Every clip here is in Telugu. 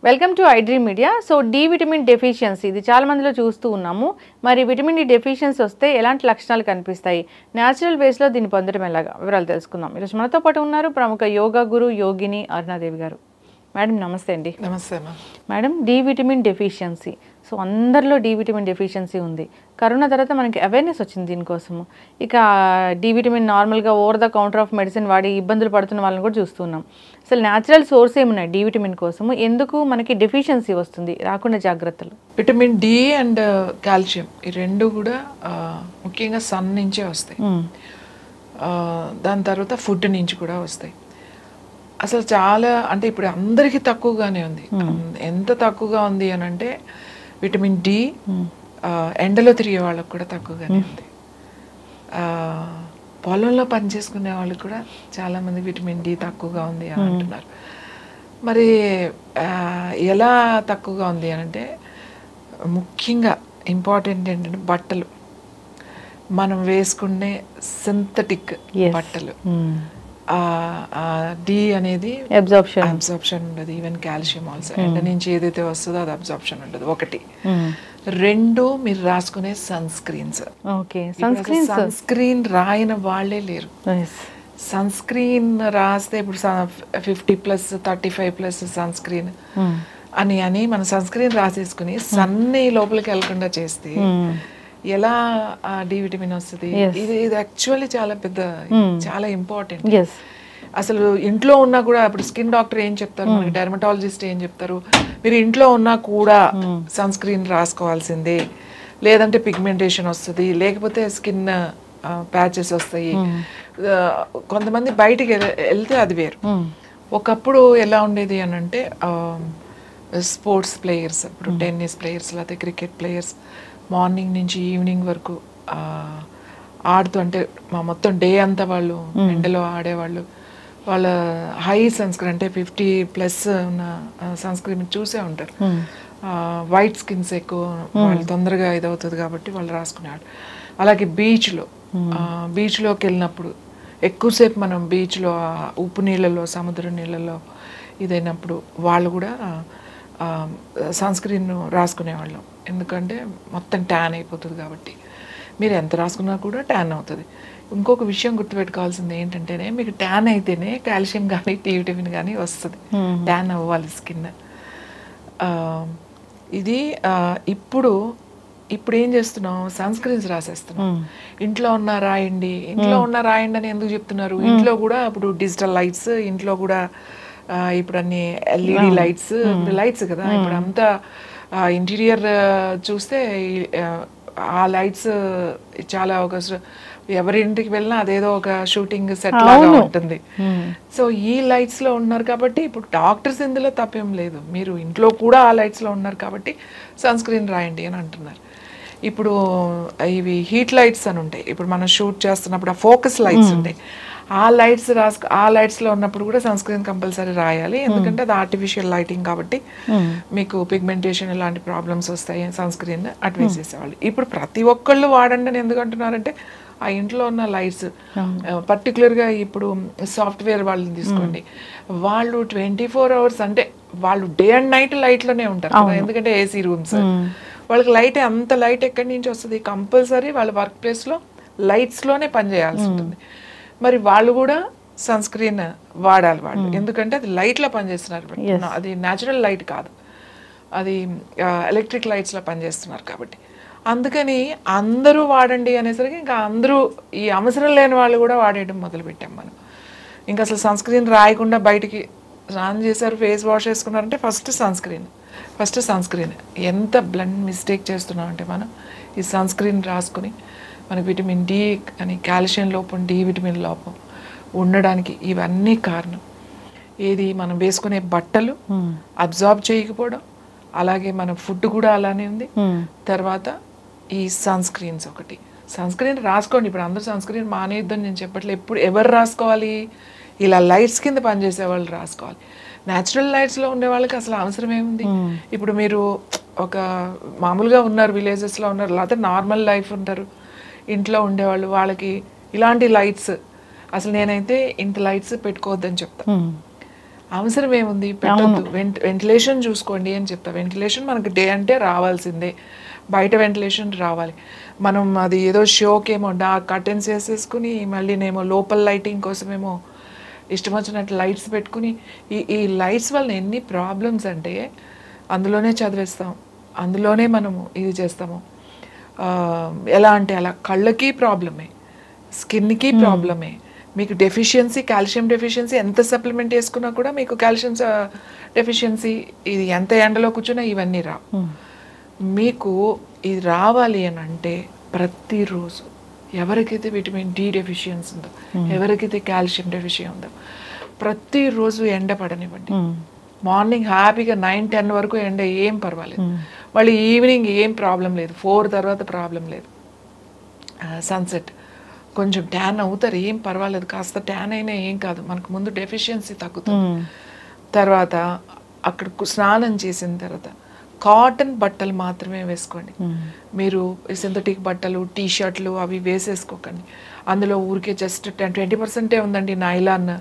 Welcome to iDream media. So D vitamin deficiency ఇది చాలా మందిలో చూస్తూ ఉన్నాము. మరి విటమిన్ డి డెఫిషియన్సీ వస్తే ఎలాంటి లక్షణాలు కనిపిస్తాయి, న్యాచురల్ వేస్లో దీన్ని పొందడం ఎలాగా, వివరాలు తెలుసుకుందాం. ఈరోజు మనతో పాటు ఉన్నారు ప్రముఖ యోగా గురు యోగిని అరుణాదేవి గారు. మేడం నమస్తే అండి. నమస్తే madam, D vitamin deficiency, so అందరిలో డి విటమిన్ డెఫిషియన్సీ ఉంది. కరోనా తర్వాత మనకి అవేర్నెస్ వచ్చింది దీనికోసము. ఇక డి విటమిన్ నార్మల్గా over the counter of medicine వాడి ఇబ్బందులు పడుతున్న వాళ్ళని కూడా చూస్తున్నాం. అసలు న్యాచురల్ సోర్స్ ఏమున్నాయి డి విటమిన్ కోసము, ఎందుకు మనకి డెఫిషియన్సీ వస్తుంది, రాకుండా జాగ్రత్తలు? విటమిన్ డి అండ్ కాల్షియం ఈ రెండు కూడా ముఖ్యంగా సన్ నుంచే వస్తాయి. దాని తర్వాత ఫుడ్ నుంచి కూడా వస్తాయి. అసలు చాలా అంటే ఇప్పుడు అందరికీ తక్కువగానే ఉంది. ఎంత తక్కువగా ఉంది అని అంటే విటమిన్ డి ఎండలో తిరిగే వాళ్ళకి కూడా తక్కువగానే ఉంది. పొలంలో పనిచేసుకునే వాళ్ళకి కూడా చాలామంది విటమిన్ డి తక్కువగా ఉంది అని అంటున్నారు. మరి ఎలా తక్కువగా ఉంది అని అంటే ముఖ్యంగా ఇంపార్టెంట్ ఏంటంటే బట్టలు, మనం వేసుకునే సింథటిక్ బట్టలు, డి అనేది అబ్జార్ప్షన్ ఉండదు. ఈవెన్ కాల్షియం ఆల్సో ఎండ నుంచి ఏదైతే వస్తుందో అది అబ్జార్ప్షన్ ఉండదు. ఒకటి. రెండు, మీరు రాసుకునే సన్ స్క్రీన్స్. సన్ స్క్రీన్ రాయని వాళ్ళే లేరు. సన్ స్క్రీన్ రాస్తే ఇప్పుడు 50+, 35+ సన్ స్క్రీన్ అని మనం సన్ స్క్రీన్ రాసేసుకుని సన్ని లోపలికి వెళ్లకుండా చేస్తే ఎలా డి విటమిన్ వస్తుంది? ఇది యాక్చువల్లీ చాలా పెద్ద, చాలా ఇంపార్టెంట్. అసలు ఇంట్లో ఉన్నా కూడా ఇప్పుడు స్కిన్ డాక్టర్ ఏం చెప్తారు, మనకి డెర్మటాలజిస్ట్ ఏం చెప్తారు, మీరు ఇంట్లో ఉన్నా కూడా సన్ స్క్రీన్ రాసుకోవాల్సిందే, లేదంటే పిగ్మెంటేషన్ వస్తుంది, లేకపోతే స్కిన్ ప్యాచెస్ వస్తాయి. కొంతమంది బయటికి వెళ్తే అది వేరు. ఒకప్పుడు ఎలా ఉండేది అని అంటే స్పోర్ట్స్ ప్లేయర్స్, ఇప్పుడు టెన్నిస్ ప్లేయర్స్ లేకపోతే క్రికెట్ ప్లేయర్స్ మార్నింగ్ నుంచి ఈవినింగ్ వరకు ఆడుతూ, అంటే మా మొత్తం డే అంతా వాళ్ళు ఎండలో ఆడేవాళ్ళు. వాళ్ళ హై సన్ స్క్రీన్ అంటే 50+ ఉన్న సన్ స్క్రీన్ చూసే ఉంటారు. వైట్ స్కిన్స్ ఎక్కువ, వాళ్ళు తొందరగా ఇదవుతుంది కాబట్టి వాళ్ళు రాసుకునేవాడు. అలాగే బీచ్లోకి వెళ్ళినప్పుడు ఎక్కువసేపు మనం బీచ్లో ఉప్పు నీళ్ళలో, సముద్ర నీళ్ళలో ఇదైనప్పుడు వాళ్ళు కూడా సన్ స్క్రీన్ రాసుకునేవాళ్ళం. ఎందుకంటే మొత్తం ట్యాన్ అయిపోతుంది కాబట్టి. మీరు ఎంత రాసుకున్నా కూడా ట్యాన్ అవుతుంది. ఇంకొక విషయం గుర్తుపెట్టుకోవాల్సింది ఏంటంటేనే, మీకు ట్యాన్ అయితేనే కాల్షియం కానీ డి విటమిన్ కానీ వస్తుంది. ట్యాన్ అవ్వాలి స్కిన్. ఇది ఇప్పుడు ఏం చేస్తున్నాం, సన్ స్క్రీన్స్ రాసేస్తున్నాం. ఇంట్లో ఉన్న రాయండి అని ఎందుకు చెప్తున్నారు? ఇంట్లో కూడా ఇప్పుడు డిజిటల్ లైట్స్, ఇంట్లో కూడా ఇప్పుడు అన్ని ఎల్ఈడి లైట్స్ కదా. ఇప్పుడు అంతా ఇంటీరియర్ చూస్తే ఆ లైట్స్ చాలా ఒక ఎవరి ఇంటికి వెళ్ళినా అదేదో ఒక షూటింగ్ సెట్ లాగా ఉంటుంది. సో ఈ లైట్స్ లో ఉన్నారు కాబట్టి ఇప్పుడు డాక్టర్స్ ఇందులో తప్పేం లేదు, మీరు ఇంట్లో కూడా ఆ లైట్స్ లో ఉన్నారు కాబట్టి సన్ స్క్రీన్ రాయండి అని అంటున్నారు. ఇప్పుడు ఇవి హీట్ లైట్స్ అని ఉంటాయి. ఇప్పుడు మనం షూట్ చేస్తున్నప్పుడు ఆ ఫోకస్ లైట్స్ ఉంటాయి. ఆ లైట్స్లో ఉన్నప్పుడు కూడా సన్ స్క్రీన్ కంపల్సరీ రాయాలి. ఎందుకంటే అది ఆర్టిఫిషియల్ లైటింగ్ కాబట్టి మీకు పిగ్మెంటేషన్ ఇలాంటి ప్రాబ్లమ్స్ వస్తాయి. సన్ స్క్రీన్ అటు వేసేసేవాళ్ళు. ఇప్పుడు ప్రతి ఒక్కళ్ళు వాడండి అని ఎందుకు అంటున్నారంటే, ఆ ఇంట్లో ఉన్న లైట్స్, పర్టికులర్గా ఇప్పుడు సాఫ్ట్వేర్ వాళ్ళని తీసుకోండి, వాళ్ళు 24 hours అంటే వాళ్ళు డే అండ్ నైట్ లైట్లోనే ఉంటారు కదా. ఎందుకంటే ఏసీ రూమ్స్, వాళ్ళకి లైట్, అంత లైట్ ఎక్కడి నుంచి వస్తుంది? కంపల్సరీ వాళ్ళ వర్క్ ప్లేస్లో లైట్స్లోనే పనిచేయాల్సి ఉంటుంది. మరి వాళ్ళు కూడా సన్ స్క్రీన్ వాడాలి వాళ్ళు, ఎందుకంటే అది లైట్లో పనిచేస్తున్నారు. అది న్యాచురల్ లైట్ కాదు, అది ఎలక్ట్రిక్ లైట్స్లో పనిచేస్తున్నారు కాబట్టి. అందుకని అందరూ వాడండి అనేసరికి ఇంకా అందరూ, ఈ అవసరం లేని వాళ్ళు కూడా వాడేయడం మొదలుపెట్టాం మనం. ఇంకా అసలు సన్ స్క్రీన్ రాయకుండా బయటికి స్నానం చేశారు, ఫేస్ వాష్ వేసుకున్నారంటే ఫస్ట్ సన్ స్క్రీన్. ఎంత బ్లండ్ మిస్టేక్ చేస్తున్నాం అంటే మనం ఈ సన్ స్క్రీన్ రాసుకుని మనకి విటమిన్ డి అని, కాల్షియం లోపం, డి విటమిన్ లోపం ఉండడానికి ఇవన్నీ కారణం. ఏది మనం వేసుకునే బట్టలు అబ్జార్బ్ చేయకపోవడం, అలాగే మన ఫుడ్ కూడా అలానే ఉంది. తర్వాత ఈ సన్ స్క్రీన్స్. ఒకటి సన్ స్క్రీన్ రాసుకోండి. ఇప్పుడు అందరూ సన్ స్క్రీన్ మానేద్దని నేను చెప్పట్లేదు. ఎప్పుడు ఎవరు రాసుకోవాలి? ఇలా లైట్స్ కింద పనిచేసే వాళ్ళు రాసుకోవాలి. న్యాచురల్ లైట్స్లో ఉండే వాళ్ళకి అసలు అవసరం ఏముంది? ఇప్పుడు మీరు ఒక మామూలుగా ఉన్నారు, విలేజెస్లో ఉన్నారు, లేకపోతే నార్మల్ లైఫ్ ఉంటారు, ఇంట్లో ఉండేవాళ్ళు, వాళ్ళకి ఇలాంటి లైట్స్ అసలు నేనైతే ఇంత లైట్స్ పెట్టుకోవద్దని చెప్తాను. అవసరం ఏముంది, పెట్టద్దు. వెంటిలేషన్ చూసుకోండి అని చెప్తా. వెంటిలేషన్ మనకి డే అంటే రావాల్సిందే, బయట వెంటిలేషన్ రావాలి. మనం అది ఏదో షోకేమో కర్టెన్స్ వేసేసుకుని మళ్ళీనేమో లోపల లైటింగ్ కోసమేమో ఇష్టం వచ్చినట్టు లైట్స్ పెట్టుకుని ఈ లైట్స్ వల్ల ఎన్ని ప్రాబ్లమ్స్ అంటే అందులోనే చదివేస్తాం, అందులోనే మనము ఇది చేస్తాము. ఎలా అంటే అలా కళ్ళకి ప్రాబ్లమే, స్కిన్కి ప్రాబ్లమే. మీకు డెఫిషియన్సీ, కాల్షియం డెఫిషియన్సీ ఎంత సప్లిమెంట్ వేసుకున్నా కూడా మీకు కాల్షియం డెఫిషియన్సీ, ఇది ఎంత ఎండలో కూర్చున్నా ఇవన్నీ రావు. మీకు ఇది రావాలి అని అంటే ప్రతిరోజు ఎవరికైతే విటమిన్ డి డెఫిషియన్సీ ఉందో, ఎవరికైతే కాల్షియం డెఫిషియన్ ఉందో, ప్రతిరోజు ఎండ పడనివ్వండి. మార్నింగ్ హ్యాపీగా 9-10 వరకు ఎండ ఏం పర్వాలేదు, మళ్ళీ ఈవినింగ్ ఏం ప్రాబ్లం లేదు, 4 తర్వాత ప్రాబ్లం లేదు. సన్సెట్ కొంచెం ట్యాన్ అవుతారు, ఏం పర్వాలేదు, కాస్త ట్యాన్ అయినా ఏం కాదు, మనకు ముందు డెఫిషియన్సీ తగ్గుతుంది. తర్వాత అక్కడ స్నానం చేసిన తర్వాత కాటన్ బట్టలు మాత్రమే వేసుకోండి. మీరు సింథటిక్ బట్టలు, టీ షర్ట్లు అవి వేసేసుకోకండి. అందులో ఊరికే జస్ట్ 20% ఉందండి నైలాన్,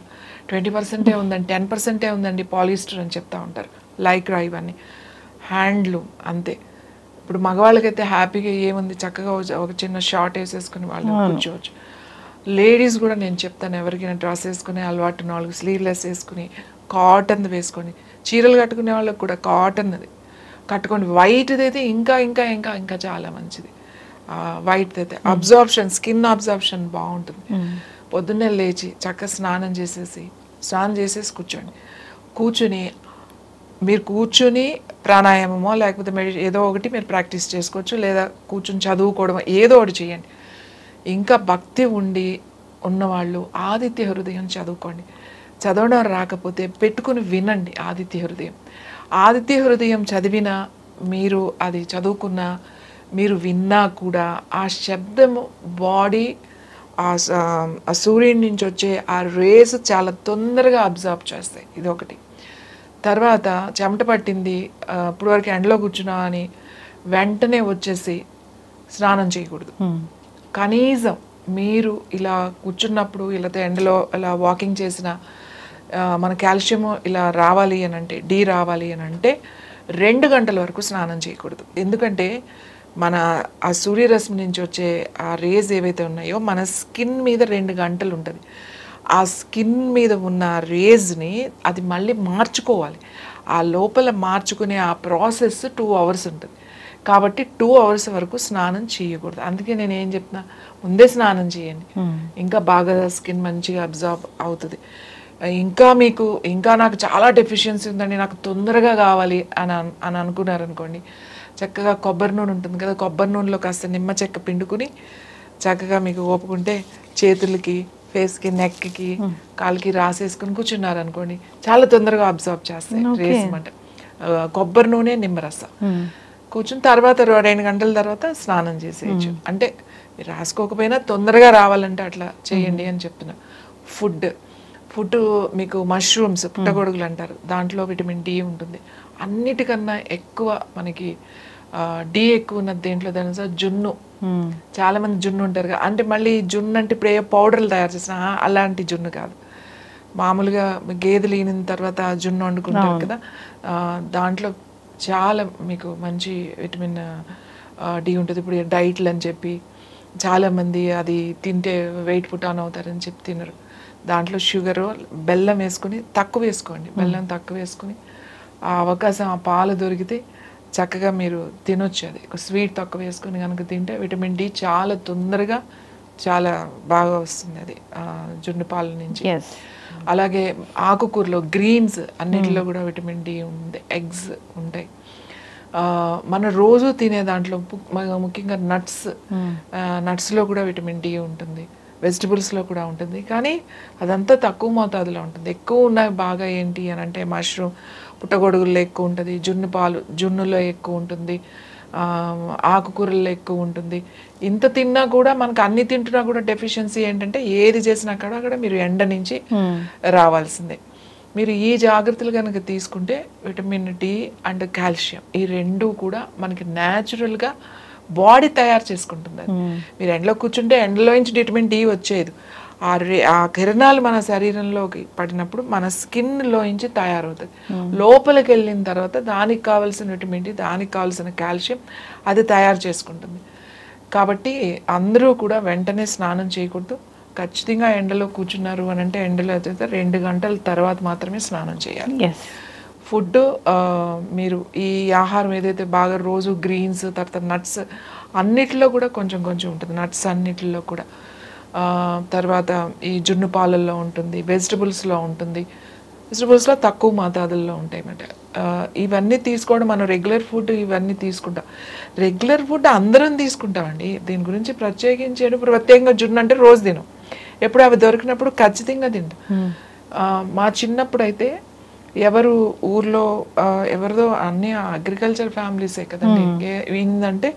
20% ఉందండి, 10% ఉందండి పాలిస్టర్ అని చెప్తా ఉంటారు, లైక్రా ఇవన్నీ, హ్యాండ్లూమ్ అంతే. ఇప్పుడు మగవాళ్ళకైతే హ్యాపీగా ఏముంది, చక్కగా ఒక చిన్న షార్ట్ వేసేసుకుని వాళ్ళు కూర్చోవచ్చు. లేడీస్ కూడా నేను చెప్తాను, ఎవరికైనా డ్రెస్ వేసుకునే అలవాటు 4 స్లీవ్లెస్ వేసుకుని కాటన్ వేసుకోండి. చీరలు కట్టుకునే వాళ్ళకి కూడా కాటన్ది కట్టుకోండి. వైట్ది అయితే ఇంకా ఇంకా ఇంకా ఇంకా చాలా మంచిది. వైట్ది అయితే అబ్జార్ప్షన్, స్కిన్ అబ్జార్ప్షన్ బాగుంటుంది. పొద్దున్నే లేచి చక్కగా స్నానం చేసేసి కూర్చొని మీరు కూర్చుని ప్రాణాయామమో లేకపోతే ఏదో ఒకటి మీరు ప్రాక్టీస్ చేసుకోవచ్చు, లేదా కూర్చుని చదువుకోవడం ఏదో ఒకటి చేయండి. ఇంకా భక్తి ఉన్నవాళ్ళు ఆదిత్య హృదయం చదువుకోండి. చదవడం రాకపోతే పెట్టుకుని వినండి ఆదిత్య హృదయం. ఆదిత్య హృదయం చదివినా, మీరు అది చదువుకున్నా, మీరు విన్నా కూడా ఆ శబ్దము బాడీ ఆ సూర్యుడి నుంచి వచ్చే ఆ రేస్ చాలా తొందరగా అబ్జర్వ్ చేస్తాయి. ఇది ఒకటి. తర్వాత చెమట పట్టింది, ఇప్పుడు వరకు ఎండలో కూర్చున్నా అని వెంటనే వచ్చేసి స్నానం చేయకూడదు. కనీసం మీరు ఇలా కూర్చున్నప్పుడు ఇలా ఎండలో ఇలా వాకింగ్ చేసిన మన కాల్షియం ఇలా రావాలి అని అంటే, డి రావాలి అని అంటే 2 గంటల వరకు స్నానం చేయకూడదు. ఎందుకంటే మన ఆ సూర్యరశ్మి నుంచి వచ్చే ఆ రేస్ ఏవైతే ఉన్నాయో మన స్కిన్ మీద 2 గంటలు ఉంటుంది. ఆ స్కిన్ మీద ఉన్న రేస్ని అది మళ్ళీ మార్చుకోవాలి. ఆ లోపల మార్చుకునే ఆ ప్రాసెస్ 2 అవర్స్ ఉంటుంది. కాబట్టి 2 అవర్స్ వరకు స్నానం చేయకూడదు. అందుకే నేను ఏం చెప్తున్నా, ముందే స్నానం చేయండి, ఇంకా బాగా స్కిన్ మంచిగా అబ్జర్వ్ అవుతుంది. ఇంకా నాకు చాలా డెఫిషియన్సీ ఉందండి, నాకు తొందరగా కావాలి అని అనుకున్నారనుకోండి, చక్కగా కొబ్బరి నూనె ఉంటుంది కదా, కొబ్బరి నూనెలో కాస్త నిమ్మ చెక్క పిండుకుని చక్కగా మీకు ఓపుకుంటే చేతులకి, ఫేస్కి, నెక్కి, కాళ్ళకి రాసేసుకుని కూర్చున్నారనుకోండి, చాలా తొందరగా అబ్జర్వ్ చేస్తాయి రేస్ అన్నమాట. కొబ్బరి నూనె, నిమ్మరసం కూర్చుని తర్వాత 2 గంటల తర్వాత స్నానం చేసేయచ్చు. అంటే మీరు రాసుకోకపోయినా తొందరగా రావాలంటే అట్లా చేయండి అని చెప్తున్నా. ఫుడ్ మీకు మష్రూమ్స్, పుట్టగొడుగులు అంటారు, దాంట్లో విటమిన్ డి ఉంటుంది. అన్నిటికన్నా ఎక్కువ మనకి డి ఎక్కువ ఉన్నది దేంట్లో తెలుసా? జున్ను. చాలా మంది జున్ను ఉంటారు కదా, అంటే మళ్ళీ జున్ను అంటే ఇప్పుడు ఏ పౌడర్లు తయారు చేసిన అలాంటి జున్ను కాదు, మామూలుగా గేదెలు ఈనిన తర్వాత జున్ను వండుకుంటారు కదా, దాంట్లో చాలా మీకు మంచి విటమిన్ డి ఉంటుంది. ఇప్పుడు డైట్లు అని చెప్పి చాలామంది అది తింటే వెయిట్ పుట్ ఆన్ అవుతారని చెప్పి తినరు. దాంట్లో షుగరు, బెల్లం వేసుకుని తక్కువ వేసుకోండి, బెల్లం తక్కువ వేసుకుని ఆ అవకాశం, ఆ పాలు దొరికితే చక్కగా మీరు తినొచ్చు. అది స్వీట్ తక్కువ వేసుకుని కనుక తింటే విటమిన్ డి చాలా తొందరగా చాలా బాగా వస్తుంది అది జున్ను పాల నుంచి. అలాగే ఆకుకూరలో, గ్రీన్స్ అన్నిటిలో కూడా విటమిన్ డి ఉంది. ఎగ్స్ ఉంటాయి. మన రోజు తినే దాంట్లో ముఖ్యంగా నట్స్లో కూడా విటమిన్ డి ఉంటుంది, వెజిటబుల్స్లో కూడా ఉంటుంది. కానీ అదంతా తక్కువ మోతాదులో ఉంటుంది. ఎక్కువ ఉన్నాయి బాగా ఏంటి అని అంటే మష్రూమ్, పుట్టగొడుగుల్లో ఎక్కువ ఉంటుంది, జున్నులో ఎక్కువ ఉంటుంది, ఆకుకూరల్లో ఎక్కువ ఉంటుంది. ఇంత తిన్నా కూడా మనకు అన్ని తింటున్నా కూడా డెఫిషియన్సీ ఏంటంటే ఏది చేసినా అక్కడ మీరు ఎండ నుంచి రావాల్సిందే. మీరు ఈ జాగ్రత్తలు కనుక తీసుకుంటే విటమిన్ డి అండ్ కాల్షియం ఈ 2 కూడా మనకి న్యాచురల్గా బాడీ తయారు చేసుకుంటుంది. మీరు ఎండలో కూర్చుంటే ఎండలో నుంచి విటమిన్ డి వచ్చేది, ఆ కిరణాలు మన శరీరంలోకి పడినప్పుడు మన స్కిన్లోంచి తయారవుతుంది. లోపలికి వెళ్ళిన తర్వాత దానికి కావాల్సిన విటమిన్ డి, దానికి కావాల్సిన కాల్షియం అది తయారు చేసుకుంటుంది. కాబట్టి అందరూ కూడా వెంటనే స్నానం చేయకూడదు. ఖచ్చితంగా ఎండలో కూర్చున్నారు అని అంటే ఎండలో అయితే 2 గంటల తర్వాత మాత్రమే స్నానం చేయాలి. ఫుడ్ మీరు ఈ ఆహారం ఏదైతే బాగా రోజు గ్రీన్స్, తర్వాత నట్స్ అన్నిటిలో కూడా కొంచెం కొంచెం ఉంటుంది. నట్స్ అన్నిటిలో కూడా, తర్వాత ఈ జున్ను పాలల్లో ఉంటుంది, వెజిటబుల్స్లో ఉంటుంది. వెజిటబుల్స్లో తక్కువ మోతాదుల్లో ఉంటాయి అన్నమాట. ఇవన్నీ తీసుకోవడం, మనం రెగ్యులర్ ఫుడ్ ఇవన్నీ తీసుకుంటాం. రెగ్యులర్ ఫుడ్ అందరం తీసుకుంటామండి. దీని గురించి ప్రత్యేకంగా జున్ను అంటే రోజు తినం, ఎప్పుడు అవి దొరికినప్పుడు ఖచ్చితంగా తింటాం. మా చిన్నప్పుడు అయితే ఎవరు ఊర్లో ఎవరిదో అన్ని అగ్రికల్చర్ ఫ్యామిలీసే కదండి. ఏంటంటే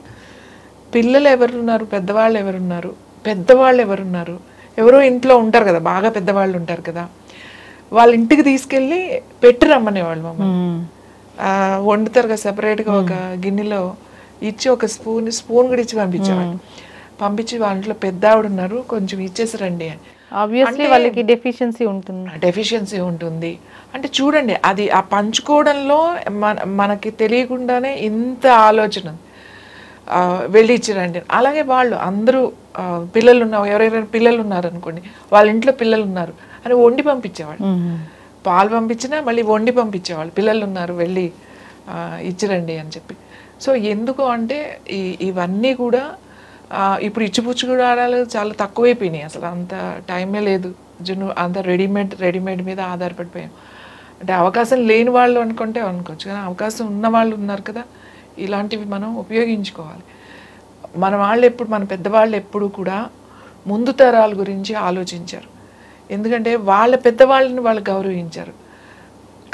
పిల్లలు ఎవరున్నారు, పెద్దవాళ్ళు ఎవరున్నారు, ఎవరో ఇంట్లో ఉంటారు కదా, బాగా పెద్దవాళ్ళు ఉంటారు కదా, వాళ్ళ ఇంటికి తీసుకెళ్ళి పెట్టి రమ్మనేవాళ్ళు మమ్మల్ని. వండుతారు కదా సెపరేట్గా ఒక గిన్నెలో ఇచ్చి ఒక స్పూన్ కూడా ఇచ్చి పంపించేవాళ్ళు. పంపించి వాళ్ళ ఇంట్లో పెద్ద ఆవిడ ఉన్నారు, కొంచెం ఇచ్చేసారండి అని. ఆబ్వియస్లీ వాళ్ళకి డెఫిషియన్సీ ఉంటుంది. అంటే చూడండి, అది ఆ పంచుకోవడంలో మనకి తెలియకుండానే ఇంత ఆలోచన వెళ్ళి ఇచ్చారండి. అలాగే వాళ్ళు అందరూ పిల్లలు ఎవరైనా పిల్లలు ఉన్నారు అనుకోండి, వాళ్ళ ఇంట్లో పిల్లలు ఉన్నారు అని వండి పంపించేవాళ్ళు. పాలు పంపించినా మళ్ళీ వండి పంపించేవాళ్ళు, పిల్లలు ఉన్నారు వెళ్ళి ఇచ్చిరండి అని చెప్పి. సో ఎందుకు అంటే ఇవన్నీ కూడా ఇప్పుడు ఇచ్చిపుచ్చుకోవడాలు చాలా తక్కువైపోయినాయి. అసలు అంత టైమే లేదు. అంత రెడీమేడ్ మీద ఆధారపడిపోయాం. అంటే అవకాశం లేని వాళ్ళు అనుకోవచ్చు, కానీ అవకాశం ఉన్న వాళ్ళు ఉన్నారు కదా, ఇలాంటివి మనం ఉపయోగించుకోవాలి. మన పెద్దవాళ్ళు ఎప్పుడు కూడా ముందు తరాల గురించి ఆలోచించారు. ఎందుకంటే వాళ్ళ పెద్దవాళ్ళని వాళ్ళు గౌరవించారు.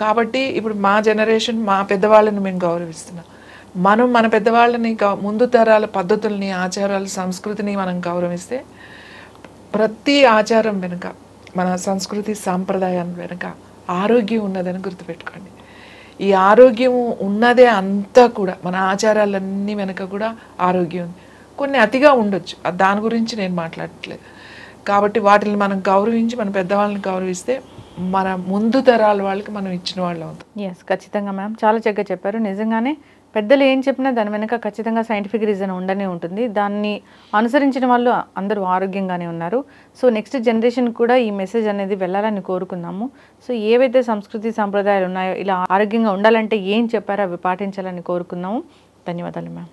కాబట్టి ఇప్పుడు మా జనరేషన్ మా పెద్దవాళ్ళని మేము గౌరవిస్తున్నాం. మనం మన పెద్దవాళ్ళని, ముందు తరాల పద్ధతుల్ని, ఆచారాలు, సంస్కృతిని మనం గౌరవిస్తే ప్రతి ఆచారం వెనుక, మన సంస్కృతి సాంప్రదాయం వెనుక ఆరోగ్యం ఉన్నదని గుర్తుపెట్టుకోండి. ఈ ఆరోగ్యం ఉన్నదే అంతా కూడా, మన ఆచారాలన్నీ వెనుక కూడా ఆరోగ్యం ఉంది. కొన్ని అతిగా ఉండొచ్చు, దాని గురించి నేను మాట్లాడట్లేదు. కాబట్టి వాటిని మనం గౌరవించి, మన పెద్దవాళ్ళని గౌరవిస్తే మన ముందు తరాల వాళ్ళకి మనం ఇచ్చిన వాళ్ళు అవుతాం. ఖచ్చితంగా మ్యామ్, చాలా చక్కగా చెప్పారు. నిజంగానే పెద్దలు ఏం చెప్పినా దాని వెనక ఖచ్చితంగా సైంటిఫిక్ రీజన్ ఉండనే ఉంటుంది. దాన్ని అనుసరించిన వాళ్ళు అందరూ ఆరోగ్యంగానే ఉన్నారు. సో నెక్స్ట్ జనరేషన్ కూడా ఈ మెసేజ్ అనేది వెళ్ళాలని కోరుకుందాము. సో ఏవైతే సంస్కృతి సంప్రదాయాలు ఉన్నాయో, ఇలా ఆరోగ్యంగా ఉండాలంటే ఏం చెప్పారో అవి పాటించాలని కోరుకుందాము. ధన్యవాదాలు మ్యామ్.